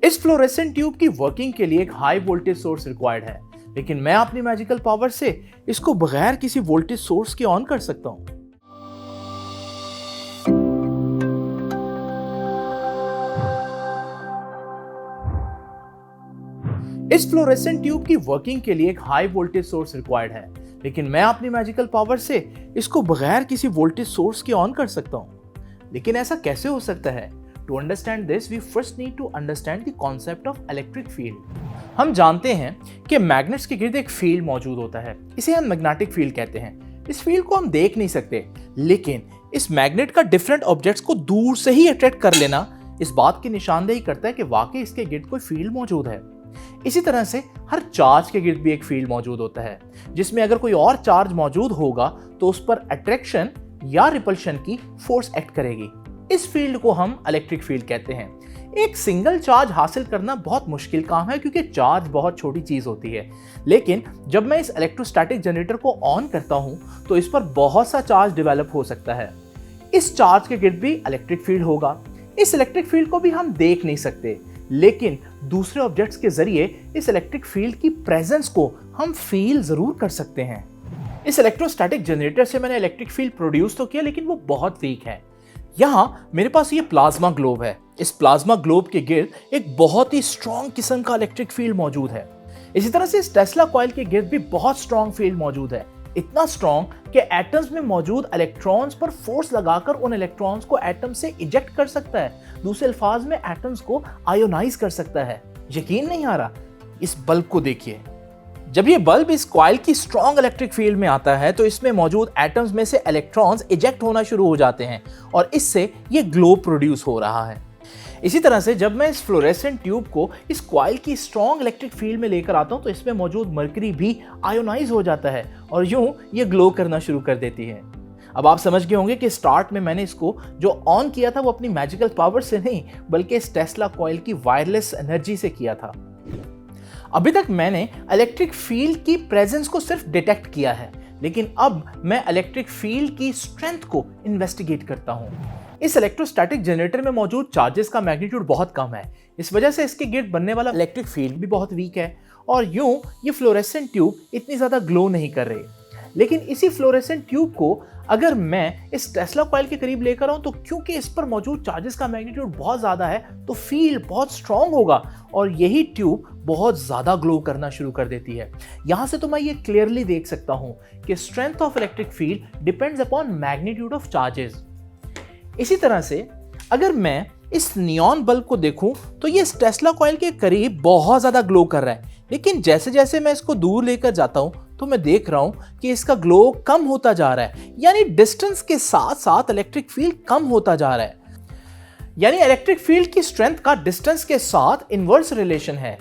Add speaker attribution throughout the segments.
Speaker 1: इस fluorescent tube की working के लिए एक हाई वोल्टेज सोर्स रिक्वायर्ड है, लेकिन मैं अपनी मैजिकल पावर से इसको बगैर किसी वोल्टेज सोर्स के ऑन कर सकता हूं। इस फ्लोरेसेंट ट्यूब की वर्किंग के लिए एक हाई वोल्टेज सोर्स रिक्वायर्ड है, लेकिन मैं अपनी मैजिकल पावर से इसको बगैर किसी वोल्टेज सोर्स के ऑन कर सकता हूं। लेकिन ऐसा कैसे हो सकता है? To understand this, we first need to understand the concept of electric field. हम जानते हैं कि मैग्नेट्स के गिर्द एक फील्ड मौजूद होता है, इसे हम मैग्नेटिक फील्ड कहते हैं। इस फील्ड को हम देख नहीं सकते, लेकिन इस मैग्नेट का डिफरेंट ऑब्जेक्ट्स को दूर से ही अट्रैक्ट कर लेना इस बात की निशानदेही करता है कि वाकई इसके गिर्द कोई फील्ड मौजूद है। इसी तरह से हर चार्ज के गिर्द भी एक फील्ड मौजूद होता है, जिसमें अगर कोई और चार्ज मौजूद होगा तो उस पर अट्रैक्शन या रिपल्शन की फोर्स एक्ट करेगी। इस फील्ड को हम इलेक्ट्रिक फील्ड कहते हैं। एक सिंगल चार्ज हासिल करना बहुत मुश्किल काम है, क्योंकि चार्ज बहुत छोटी चीज होती है। लेकिन जब मैं इस इलेक्ट्रोस्टैटिक जनरेटर को ऑन करता हूं तो इस पर बहुत सा चार्ज डेवलप हो सकता है। इस चार्ज के गिर्द भी इलेक्ट्रिक फील्ड होगा। इस इलेक्ट्रिक फील्ड को भी हम देख नहीं सकते, लेकिन दूसरे ऑब्जेक्ट्स के जरिए इस इलेक्ट्रिक फील्ड की प्रेजेंस को हम फील जरूर कर सकते हैं। इस इलेक्ट्रोस्टैटिक जनरेटर से मैंने इलेक्ट्रिक फील्ड प्रोड्यूस तो किया, लेकिन वो बहुत वीक है। यहां मेरे पास ये प्लाज्मा ग्लोब है। इस प्लाज्मा ग्लोब के गिर्द एक बहुत ही स्ट्रॉन्ग किस्म का इलेक्ट्रिक फील्ड मौजूद है। इसी तरह से इस टेस्ला कॉइल के गिर्द भी बहुत स्ट्रॉन्ग फील्ड मौजूद है, इतना स्ट्रॉन्ग कि एटम्स में मौजूद इलेक्ट्रॉन्स पर फोर्स लगाकर उन इलेक्ट्रॉन्स को एटम से इजेक्ट कर सकता है। दूसरे अल्फाज में एटम्स को आयोनाइज कर सकता है। यकीन नहीं आ रहा? इस बल्ब को देखिए। जब ये बल्ब इस कॉइल की स्ट्रॉन्ग इलेक्ट्रिक फील्ड में आता है तो इसमें मौजूद एटम्स में से इलेक्ट्रॉन्स इजेक्ट होना शुरू हो जाते हैं और इससे ये ग्लो प्रोड्यूस हो रहा है। इसी तरह से जब मैं इस फ्लोरेसेंट ट्यूब को इस कॉइल की स्ट्रॉन्ग इलेक्ट्रिक फील्ड में लेकर आता हूं तो इसमें मौजूद मरकरी भी आयोनाइज हो जाता है और यूं ये ग्लो करना शुरू कर देती है। अब आप समझ गए होंगे कि स्टार्ट में मैंने इसको जो ऑन किया था वो अपनी मैजिकल पावर से नहीं, बल्कि इस टेस्ला कॉइल की वायरलेस एनर्जी से किया था। अभी तक मैंने इलेक्ट्रिक फील्ड की प्रेजेंस को सिर्फ डिटेक्ट किया है, लेकिन अब मैं इलेक्ट्रिक फील्ड की स्ट्रेंथ को इन्वेस्टिगेट करता हूं। इस इलेक्ट्रोस्टैटिक जनरेटर में मौजूद चार्जेस का मैग्नीट्यूड बहुत कम है। इस वजह से इसके गिर्द बनने वाला इलेक्ट्रिक फील्ड भी बहुत वीक है और यूं ये फ्लोरेसेंट ट्यूब इतनी ज्यादा ग्लो नहीं कर रही। लेकिन इसी फ्लोरेसेंट ट्यूब को अगर मैं इस टेस्ला कॉइल के करीब लेकर आऊं तो क्योंकि इस पर मौजूद चार्जेस का मैग्नीट्यूड बहुत ज्यादा है तो फील्ड बहुत स्ट्रांग होगा और यही ट्यूब बहुत ज्यादा ग्लो करना शुरू कर देती है। यहां से तो मैं ये क्लियरली देख सकता हूं कि strength of electric field depends upon magnitude of charges. इसी तरह से अगर मैं इस नियॉन बल्ब को देखूं तो ये इस टेस्ला कॉइल के करीब बहुत ज्यादा ग्लो कर रहा है, लेकिन जैसे जैसे मैं इसको दूर लेकर जाता हूं तो मैं देख रहा हूं कि इसका ग्लो कम होता जा रहा है। यानी डिस्टेंस के साथ साथ इलेक्ट्रिक फील्ड कम होता जा रहा है। यानी इलेक्ट्रिक फील्ड की स्ट्रेंथ का डिस्टेंस के साथ इनवर्स रिलेशन है।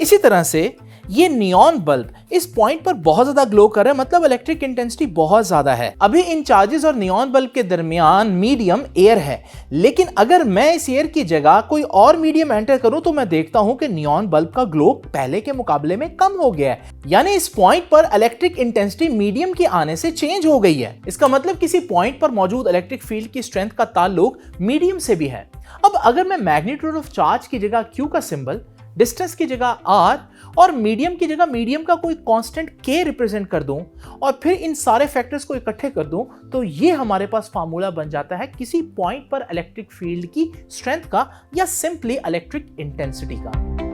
Speaker 1: इसी तरह से ये नियॉन बल्ब इस पॉइंट पर बहुत ज्यादा ग्लो कर रहा है, मतलब इलेक्ट्रिक इंटेंसिटी बहुत ज्यादा है। अभी इन चार्जेस और नियॉन बल्ब के दरमियान मीडियम एयर है, लेकिन अगर मैं इस एयर की जगह कोई और मीडियम एंटर करूं तो मैं देखता हूं कि नियॉन बल्ब का ग्लो पहले के मुकाबले में कम हो गया है। यानी इस पॉइंट पर इलेक्ट्रिक इंटेंसिटी मीडियम के आने से चेंज हो गई है। इसका मतलब किसी पॉइंट पर मौजूद इलेक्ट्रिक फील्ड की स्ट्रेंथ का ताल्लुक मीडियम से भी है। अब अगर मैं मैग्नीट्यूड ऑफ चार्ज की जगह Q का सिंबल, डिस्टेंस की जगह R और मीडियम की जगह मीडियम का कोई कांस्टेंट K रिप्रेजेंट कर दूं और फिर इन सारे फैक्टर्स को इकट्ठे कर दूं तो ये हमारे पास फार्मूला बन जाता है किसी पॉइंट पर इलेक्ट्रिक फील्ड की स्ट्रेंथ का या सिंपली इलेक्ट्रिक इंटेंसिटी का।